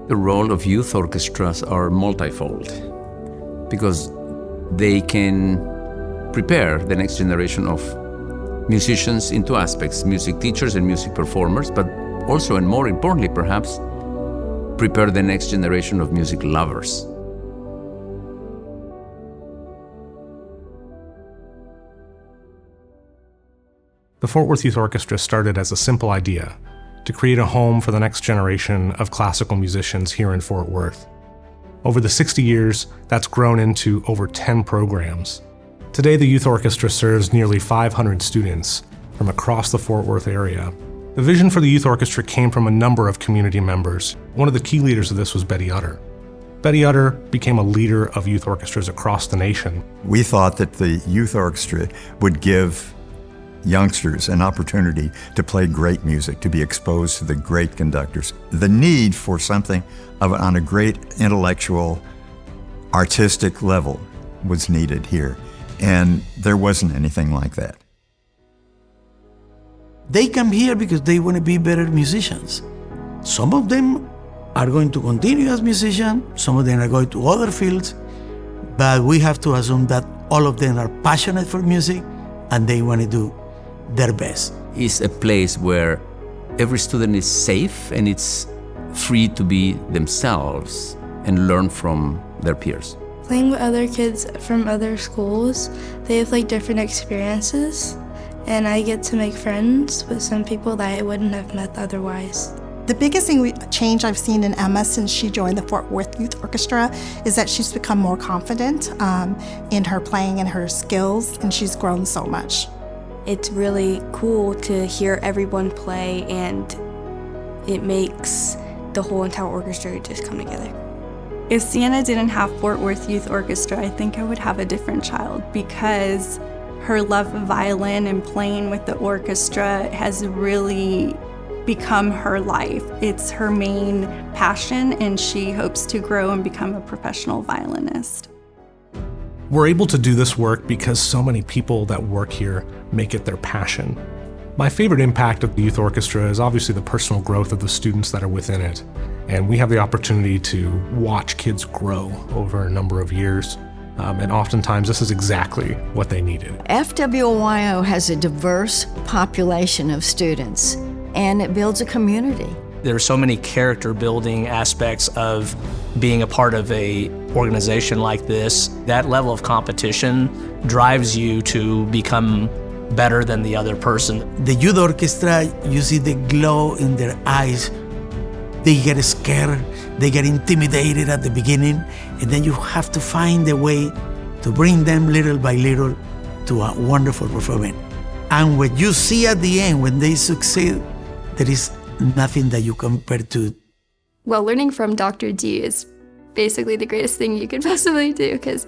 The role of youth orchestras are multifold because they can prepare the next generation of musicians in two aspects, music teachers and music performers, but also, and more importantly perhaps, prepare the next generation of music lovers. The Fort Worth Youth Orchestra started as a simple idea to create a home for the next generation of classical musicians here in Fort Worth. Over the 60 years, that's grown into over 10 programs. Today, the Youth Orchestra serves nearly 500 students from across the Fort Worth area. The vision for the Youth Orchestra came from a number of community members. One of the key leaders of this was Betty Utter. Betty Utter became a leader of youth orchestras across the nation. We thought that the Youth Orchestra would give youngsters an opportunity to play great music, to be exposed to the great conductors. The need for something on a great intellectual, artistic level was needed here, and there wasn't anything like that. They come here because they want to be better musicians. Some of them are going to continue as musicians, some of them are going to other fields, but we have to assume that all of them are passionate for music and they want to do their best. It's a place where every student is safe and it's free to be themselves and learn from their peers. Playing with other kids from other schools, they have different experiences, and I get to make friends with some people that I wouldn't have met otherwise. The biggest change I've seen in Emma since she joined the Fort Worth Youth Orchestra is that she's become more confident in her playing and her skills, and she's grown so much. It's really cool to hear everyone play, and it makes the whole entire orchestra just come together. If Sienna didn't have Fort Worth Youth Orchestra, I think I would have a different child, because her love of violin and playing with the orchestra has really become her life. It's her main passion, and she hopes to grow and become a professional violinist. We're able to do this work because so many people that work here make it their passion. My favorite impact of the Youth Orchestra is obviously the personal growth of the students that are within it. And we have the opportunity to watch kids grow over a number of years. And oftentimes this is exactly what they needed. FWYO has a diverse population of students, and it builds a community. There are so many character building aspects of being a part of a organization like this. That level of competition drives you to become better than the other person. The youth orchestra, you see the glow in their eyes. They get scared, they get intimidated at the beginning, and then you have to find a way to bring them little by little to a wonderful performance. And what you see at the end, when they succeed, there is nothing that you compare to. Well, learning from Dr. D is basically the greatest thing you could possibly do, because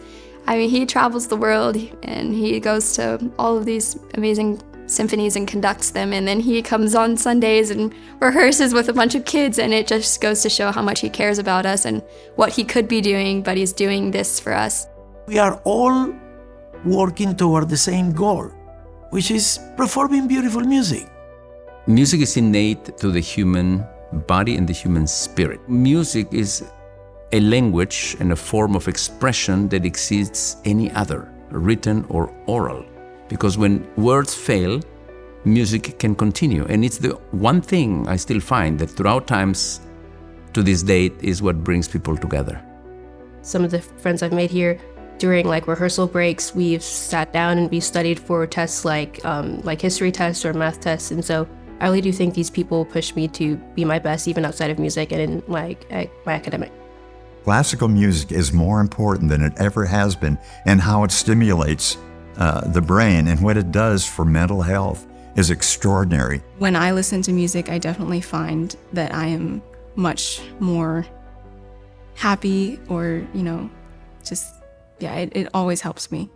he travels the world and he goes to all of these amazing symphonies and conducts them, and then he comes on Sundays and rehearses with a bunch of kids, and it just goes to show how much he cares about us and what he could be doing, but he's doing this for us. We are all working toward the same goal, which is performing beautiful music. Music is innate to the human body and the human spirit. Music is a language and a form of expression that exceeds any other, written or oral. Because when words fail, music can continue. And it's the one thing I still find that throughout times to this date is what brings people together. Some of the friends I've made here, during rehearsal breaks, we've sat down and we studied for tests like history tests or math tests. And so I really do think these people push me to be my best, even outside of music and in my academic. Classical music is more important than it ever has been, and how it stimulates the brain and what it does for mental health is extraordinary. When I listen to music, I definitely find that I am much more happy, or, it always helps me.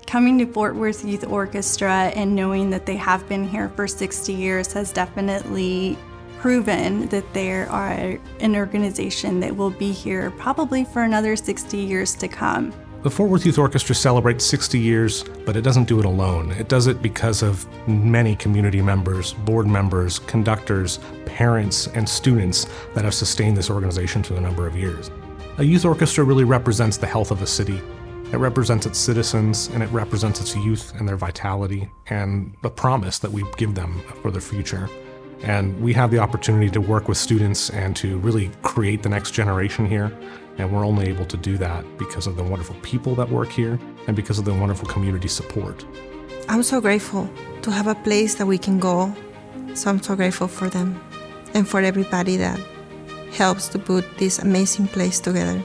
Coming to Fort Worth Youth Orchestra and knowing that they have been here for 60 years has definitely proven that they are an organization that will be here probably for another 60 years to come. The Fort Worth Youth Orchestra celebrates 60 years, but it doesn't do it alone. It does it because of many community members, board members, conductors, parents, and students that have sustained this organization through a number of years. A youth orchestra really represents the health of a city. It represents its citizens, and it represents its youth and their vitality and the promise that we give them for their future. And we have the opportunity to work with students and to really create the next generation here. And we're only able to do that because of the wonderful people that work here and because of the wonderful community support. I'm so grateful to have a place that we can go. So I'm so grateful for them and for everybody that helps to put this amazing place together.